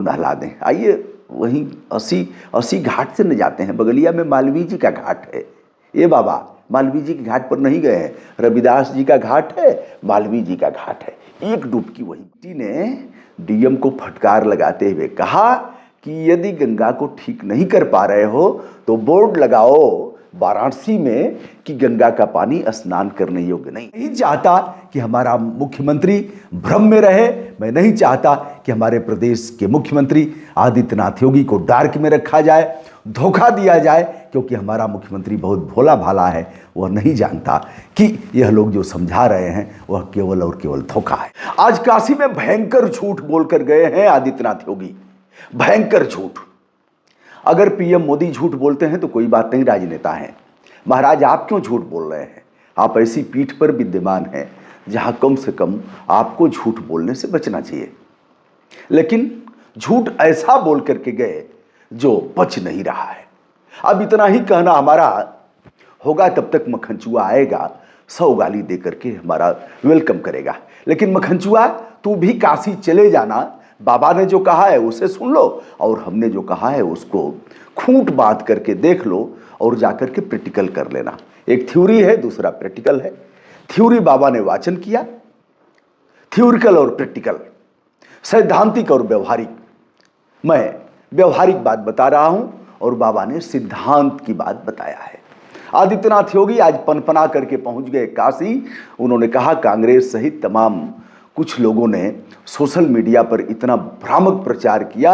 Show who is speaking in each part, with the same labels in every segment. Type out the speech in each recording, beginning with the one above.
Speaker 1: नहला दें। आइए वहीं अस्सी घाट से न जाते हैं, बगलिया में मालवीय जी का घाट है। ये बाबा मालवीय जी के घाट पर नहीं गए हैं, रविदास जी का घाट है, मालवीय जी का घाट है, एक डुबकी वही। जी ने डीएम को फटकार लगाते हुए कहा कि यदि गंगा को ठीक नहीं कर पा रहे हो तो बोर्ड लगाओ वाराणसी में कि गंगा का पानी स्नान करने योग्य नहीं चाहता कि हमारा मुख्यमंत्री भ्रम में रहे। मैं नहीं चाहता कि हमारे प्रदेश के मुख्यमंत्री आदित्यनाथ योगी को डार्क में रखा जाए, धोखा दिया जाए, क्योंकि हमारा मुख्यमंत्री बहुत भोला भाला है। वह नहीं जानता कि यह लोग जो समझा रहे हैं वह केवल और केवल धोखा है। आज काशी में भयंकर झूठ बोलकर गए हैं आदित्यनाथ योगी, भयंकर झूठ। अगर पीएम मोदी झूठ बोलते हैं तो कोई बात नहीं, राजनेता हैं। महाराज आप क्यों झूठ बोल रहे हैं? आप ऐसी पीठ पर विद्यमान हैं जहां कम से कम आपको झूठ बोलने से बचना चाहिए। लेकिन झूठ ऐसा बोल करके गए जो पच नहीं रहा है। अब इतना ही कहना हमारा होगा, तब तक मक्खनचुआ आएगा 100 गाली दे करके हमारा वेलकम करेगा। लेकिन मक्खनचुआ तू भी काशी चले जाना, बाबा ने जो कहा है उसे सुन लो और हमने जो कहा है उसको खूंट बांध करके देख लो और जाकर के प्रैक्टिकल कर लेना। एक थ्योरी है, दूसरा प्रैक्टिकल है। थ्योरी बाबा ने वाचन किया, थ्योरिकल और प्रैक्टिकल, सैद्धांतिक और व्यवहारिक। मैं व्यवहारिक बात बता रहा हूं और बाबा ने सिद्धांत की बात बताया है। आदित्यनाथ योगी आज पनपना करके पहुंच गए काशी। उन्होंने कहा कांग्रेस सहित तमाम कुछ लोगों ने सोशल मीडिया पर इतना भ्रामक प्रचार किया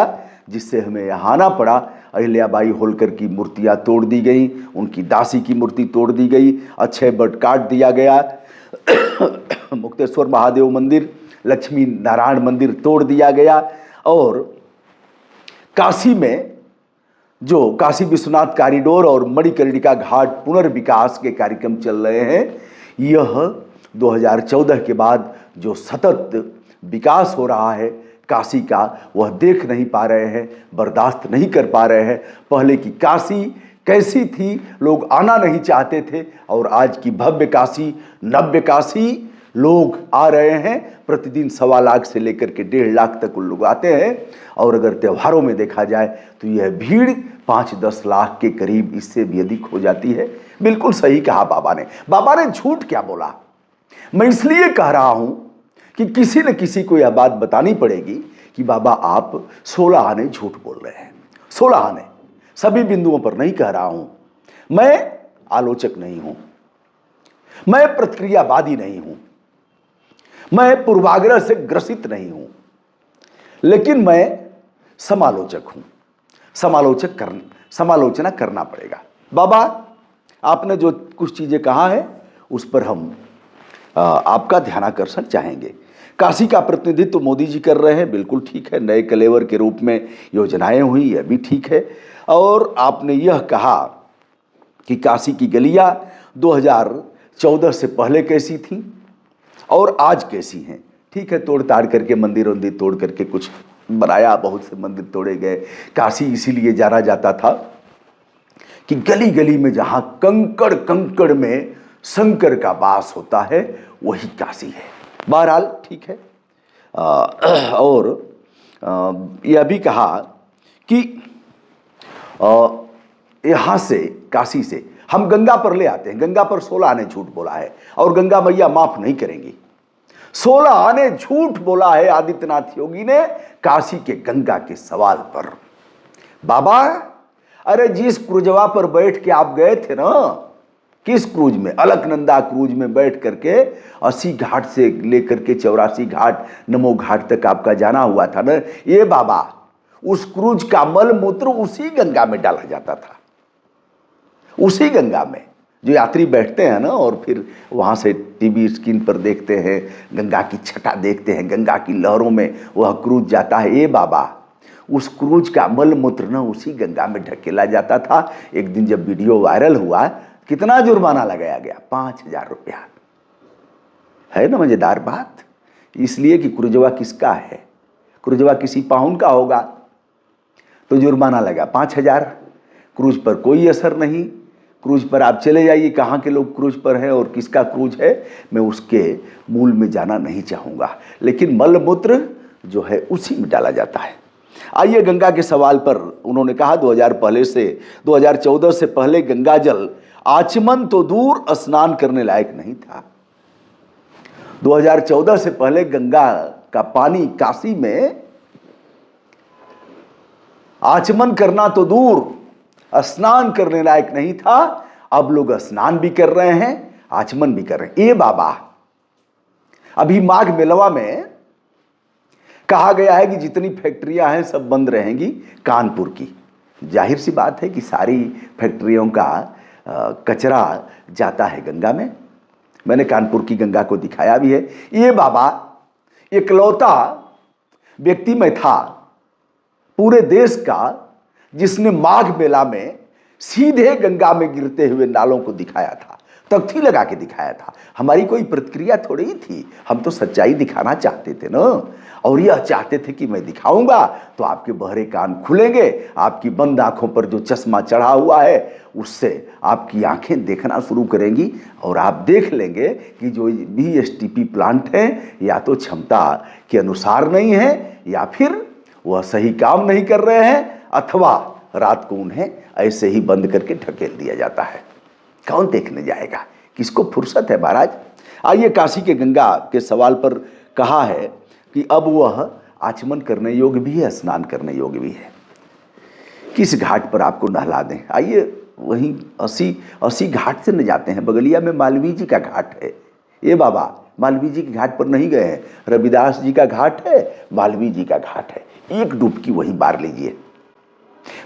Speaker 1: जिससे हमें यहाँ आना पड़ा। अहिल्याबाई होलकर की मूर्तियाँ तोड़ दी गई, उनकी दासी की मूर्ति तोड़ दी गई, अक्षय वट काट दिया गया, मुक्तेश्वर महादेव मंदिर, लक्ष्मी नारायण मंदिर तोड़ दिया गया और काशी में जो काशी विश्वनाथ कॉरिडोर और मणिकर्णिका घाट पुनर्विकास के कार्यक्रम चल रहे हैं, यह 2014 के बाद जो सतत विकास हो रहा है काशी का, वह देख नहीं पा रहे हैं, बर्दाश्त नहीं कर पा रहे हैं। पहले की काशी कैसी थी, लोग आना नहीं चाहते थे, और आज की भव्य काशी, नव्य काशी लोग आ रहे हैं। प्रतिदिन 1.25 लाख से लेकर के 1.5 लाख तक लोग आते हैं। और अगर त्योहारों में देखा जाए तो यह भीड़ 5-10 लाख के करीब, इससे भी अधिक हो जाती है। बिल्कुल सही कहा बाबा ने। बाबा ने झूठ क्या बोला? मैं इसलिए कह रहा हूं कि किसी न किसी को यह बात बतानी पड़ेगी कि बाबा आप 16 आने झूठ बोल रहे हैं। 16 आने, सभी बिंदुओं पर नहीं कह रहा हूं। मैं आलोचक नहीं हूं, मैं प्रतिक्रियावादी नहीं हूं, मैं पूर्वाग्रह से ग्रसित नहीं हूं, लेकिन मैं समालोचक हूं। समालोचना करना पड़ेगा। बाबा आपने जो कुछ चीजें कहा है उस पर हम आपका ध्यानाकर्षण चाहेंगे। काशी का प्रतिनिधित्व मोदी जी कर रहे हैं, बिल्कुल ठीक है। नए कलेवर के रूप में योजनाएं हुई, यह भी ठीक है। और आपने यह कहा कि काशी की गलियां 2014 से पहले कैसी थी और आज कैसी हैं। ठीक है, तोड़ ताड़ करके मंदिर तोड़ करके कुछ बनाया, बहुत से मंदिर तोड़े गए। काशी इसीलिए जाना जाता था कि गली गली में जहां कंकड़ कंकड़ में शंकर का वास होता है वही काशी है। बहरहाल ठीक है। और यह भी कहा कि यहाँ से काशी से हम गंगा पर ले आते हैं। गंगा पर 16 आने झूठ बोला है और गंगा मैया माफ नहीं करेंगी। 16 आने झूठ बोला है आदित्यनाथ योगी ने काशी के गंगा के सवाल पर। बाबा अरे जिस क्रूजवा पर बैठ के आप गए थे ना, किस क्रूज में? अलकनंदा क्रूज में बैठ करके 80 घाट से लेकर के 84 घाट, नमो घाट तक आपका जाना हुआ था ना। ये बाबा उस क्रूज का मल मूत्र उसी गंगा में डाला जाता था, उसी गंगा में। जो यात्री बैठते हैं ना और फिर वहां से टीवी स्क्रीन पर देखते हैं, गंगा की छटा देखते हैं, गंगा की लहरों में वह क्रूज जाता है। ये बाबा उस क्रूज का मल मूत्र ना उसी गंगा में ढकेला जाता था। एक दिन जब वीडियो वायरल हुआ, कितना जुर्माना लगाया गया? 5,000 रुपया। है ना मजेदार बात? इसलिए कि क्रूजवा किसका है? क्रूजवा किसी पाहुन का होगा तो जुर्माना लगा 5,000। क्रूज पर कोई असर नहीं। क्रूज पर आप चले जाइए, कहाँ के लोग क्रूज पर हैं और किसका क्रूज है, मैं उसके मूल में जाना नहीं चाहूँगा। लेकिन मल मूत्र जो है उसी में डाला जाता है। आइए गंगा के सवाल पर उन्होंने कहा 2014 से पहले गंगा जल आचमन तो दूर स्नान करने लायक नहीं था। 2014 से पहले गंगा का पानी काशी में आचमन करना तो दूर स्नान करने लायक नहीं था। अब लोग स्नान भी कर रहे हैं, आचमन भी कर रहे हैं। बाबा, अभी माघ मेलवा में कहा गया है कि जितनी फैक्ट्रियां हैं सब बंद रहेंगी कानपुर की। जाहिर सी बात है कि सारी फैक्ट्रियों का कचरा जाता है गंगा में। मैंने कानपुर की गंगा को दिखाया भी है। बाबा इकलौता व्यक्ति मैं था पूरे देश का जिसने माघ मेला में सीधे गंगा में गिरते हुए नालों को दिखाया था, तख्ती लगा के दिखाया था। हमारी कोई प्रतिक्रिया थोड़ी ही थी, हम तो सच्चाई दिखाना चाहते थे ना। और यह चाहते थे कि मैं दिखाऊंगा तो आपके बहरे कान खुलेंगे, आपकी बंद आंखों पर जो चश्मा चढ़ा हुआ है उससे आपकी आंखें देखना शुरू करेंगी और आप देख लेंगे कि जो BSTP प्लांट है या तो क्षमता के अनुसार नहीं है या फिर वह सही काम नहीं कर रहे हैं, अथवा रात को उन्हें ऐसे ही बंद करके ढकेल दिया जाता है। कौन देखने जाएगा, किसको फुर्सत है महाराज। आइए काशी के गंगा के सवाल पर कहा है कि अब वह आचमन करने योग्य भी है, स्नान करने योग्य भी है। किस घाट पर आपको नहला दें। आइए वहीं 80 घाट से न जाते हैं। बगलिया में मालवीय जी का घाट है। बाबा, मालवीय जी के घाट पर नहीं गए हैं। रविदास जी का घाट है, मालवीय जी का घाट है। एक डुबकी वहीं मार लीजिए।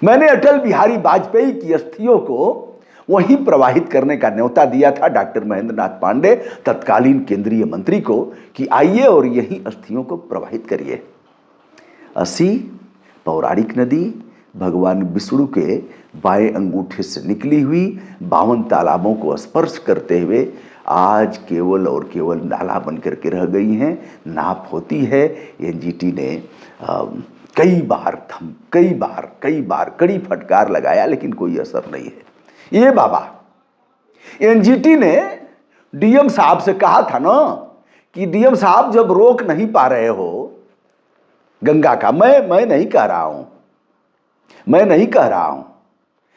Speaker 1: मैंने अटल बिहारी वाजपेयी की अस्थियों को वहीं प्रवाहित करने का न्योता दिया था डॉक्टर महेंद्र नाथ पांडे, तत्कालीन केंद्रीय मंत्री को, कि आइए और यहीं अस्थियों को प्रवाहित करिए। 80 पौराणिक नदी भगवान विष्णु के बाएं अंगूठे से निकली हुई 52 तालाबों को स्पर्श करते हुए आज केवल और केवल नाला बन करके रह गई हैं। नाप होती है। NGT ने कई बार कड़ी फटकार लगाया लेकिन कोई असर नहीं है। बाबा, NGT ने DM साहब से कहा था ना कि DM साहब जब रोक नहीं पा रहे हो गंगा का, मैं नहीं कह रहा हूं,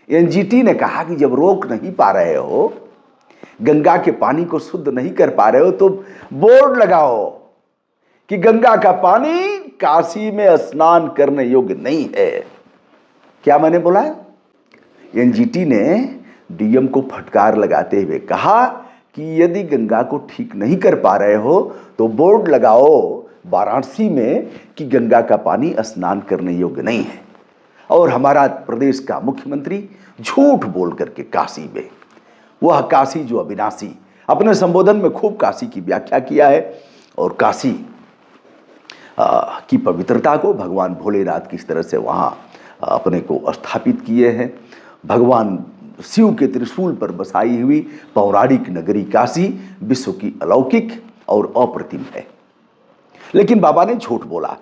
Speaker 1: NGT ने कहा कि जब रोक नहीं पा रहे हो, गंगा के पानी को शुद्ध नहीं कर पा रहे हो, तो बोर्ड लगाओ कि गंगा का पानी काशी में स्नान करने योग्य नहीं है। क्या मैंने बोला? NGT ने DM को फटकार लगाते हुए कहा कि यदि गंगा को ठीक नहीं कर पा रहे हो तो बोर्ड लगाओ वाराणसी में कि गंगा का पानी स्नान करने योग्य नहीं है। और हमारा प्रदेश का मुख्यमंत्री झूठ बोल करके काशी में, वह काशी जो अविनाशी, अपने संबोधन में खूब काशी की व्याख्या किया है और काशी की पवित्रता को, भगवान भोलेनाथ किस तरह से वहाँ अपने को स्थापित किए हैं। भगवान शिव के त्रिशूल पर बसाई हुई पौराणिक नगरी काशी विश्व की अलौकिक और अप्रतिम है। लेकिन बाबा ने झूठ बोला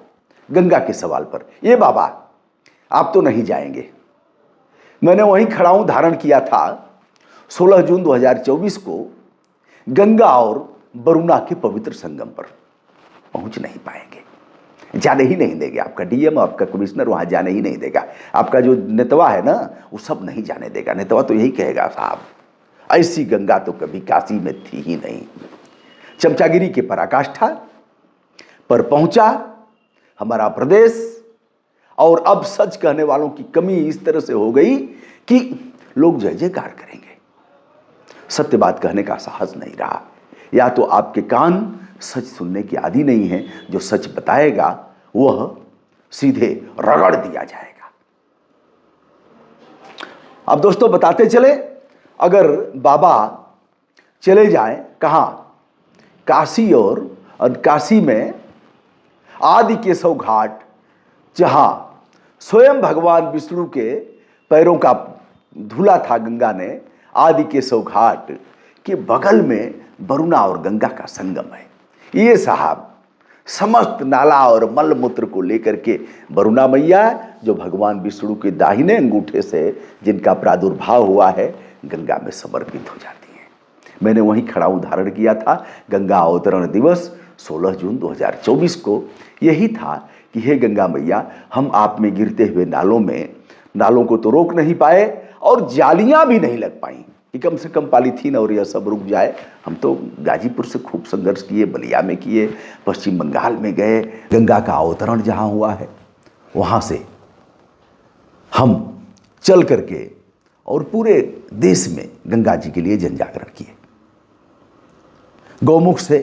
Speaker 1: गंगा के सवाल पर। बाबा, आप तो नहीं जाएंगे। मैंने वहीं खड़ाऊं धारण किया था 16 जून 2024 को गंगा और वरुणा के पवित्र संगम पर। पहुंच नहीं पाएंगे, जाने ही नहीं देंगे। आपका DM, आपका कमिश्नर वहां जाने ही नहीं देगा। आपका जो नेतवा है ना, वो सब नहीं जाने देगा। नेतवा तो यही कहेगा, साहब ऐसी गंगा तो कभी काशी में थी ही नहीं। चमचागिरी के पराकाष्ठा पर पहुंचा हमारा प्रदेश, और अब सच कहने वालों की कमी इस तरह से हो गई कि लोग जय जयकार करेंगे। सत्य बात कहने का साहस नहीं रहा। या तो आपके कान सच सुनने की आदि नहीं है, जो सच बताएगा वह सीधे रगड़ दिया जाएगा। अब दोस्तों बताते चले, अगर बाबा चले जाएं कहां, काशी, और काशी में आदि केशव घाट, जहां स्वयं भगवान विष्णु के पैरों का धुला था गंगा ने, आदि केशव घाट के बगल में वरुणा और गंगा का संगम है। ये साहब समस्त नाला और मल मूत्र को लेकर के वरुणा मैया, जो भगवान विष्णु के दाहिने अंगूठे से जिनका प्रादुर्भाव हुआ है, गंगा में समर्पित हो जाती हैं। मैंने वहीं खड़ा उदाहरण किया था। गंगा अवतरण दिवस 16 जून 2024 को यही था कि हे गंगा मैया, हम आप में गिरते हुए नालों को तो रोक नहीं पाए और जालियां भी नहीं लग पाई कि कम से कम पॉलीथीन और यह सब रुक जाए। हम तो गाजीपुर से खूब संघर्ष किए, बलिया में किए, पश्चिम बंगाल में गए, गंगा का अवतरण जहाँ हुआ है वहाँ से हम चल करके और पूरे देश में गंगा जी के लिए जन जागरण किए। गौमुख से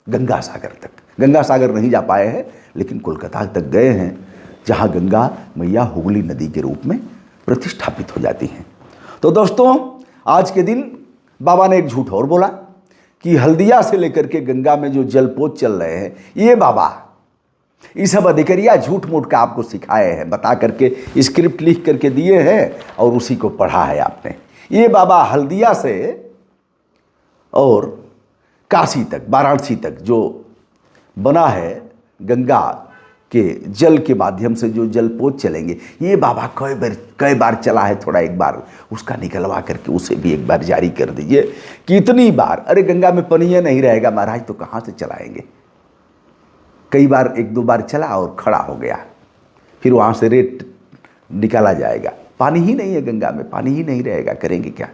Speaker 1: गंगा सागर तक, गंगा सागर नहीं जा पाए हैं लेकिन कोलकाता तक गए हैं, जहाँ गंगा मैया हुगली नदी के रूप में प्रतिष्ठापित हो जाती हैं। तो दोस्तों, आज के दिन बाबा ने एक झूठ और बोला कि हल्दिया से लेकर के गंगा में जो जलपोत चल रहे हैं, ये बाबा ये सब अधिकारिया झूठ मूठ का आपको सिखाए हैं, बता करके स्क्रिप्ट लिख करके दिए हैं और उसी को पढ़ा है आपने। ये बाबा हल्दिया से और काशी तक, वाराणसी तक जो बना है गंगा के जल के माध्यम से जो जलपोत चलेंगे, ये बाबा कई बार चला है, थोड़ा एक बार उसका निकलवा करके उसे भी एक बार जारी कर दीजिए कि इतनी बार। अरे गंगा में पानी नहीं रहेगा महाराज तो कहाँ से चलाएंगे। कई बार एक दो बार चला और खड़ा हो गया, फिर वहाँ से रेत निकाला जाएगा। पानी ही नहीं है गंगा में, पानी ही नहीं रहेगा, करेंगे क्या।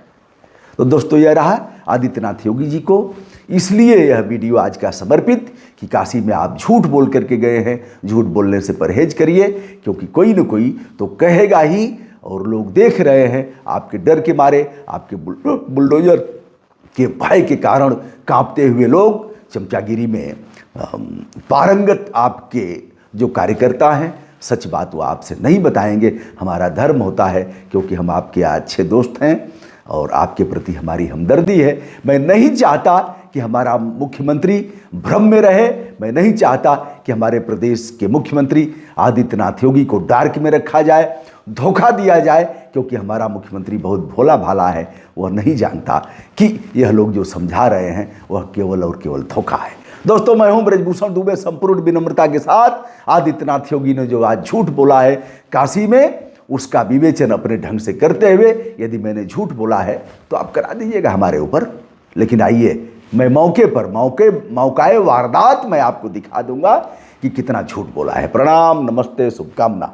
Speaker 1: तो दोस्तों, यह रहा आदित्यनाथ योगी जी को इसलिए यह वीडियो आज का समर्पित कि काशी में आप झूठ बोल करके गए हैं, झूठ बोलने से परहेज करिए, क्योंकि कोई न कोई तो कहेगा ही और लोग देख रहे हैं। आपके डर के मारे, आपके बुलडोजर के भय के कारण कांपते हुए लोग, चमचागिरी में पारंगत आपके जो कार्यकर्ता हैं, सच बात वो आपसे नहीं बताएंगे। हमारा धर्म होता है, क्योंकि हम आपके अच्छे दोस्त हैं और आपके प्रति हमारी हमदर्दी है। मैं नहीं चाहता कि हमारा मुख्यमंत्री भ्रम में रहे, मैं नहीं चाहता कि हमारे प्रदेश के मुख्यमंत्री आदित्यनाथ योगी को डार्क में रखा जाए, धोखा दिया जाए, क्योंकि हमारा मुख्यमंत्री बहुत भोला भाला है। वह नहीं जानता कि यह लोग जो समझा रहे हैं वह केवल और केवल धोखा है। दोस्तों, मैं हूं ब्रजभूषण दुबे, संपूर्ण विनम्रता के साथ आदित्यनाथ योगी ने जो आज झूठ बोला है काशी में, उसका विवेचन अपने ढंग से करते हुए, यदि मैंने झूठ बोला है तो आप करा दीजिएगा हमारे ऊपर। लेकिन आइए, मैं मौके पर मौकाए वारदात मैं आपको दिखा दूंगा कि कितना झूठ बोला है। प्रणाम, नमस्ते, शुभकामना।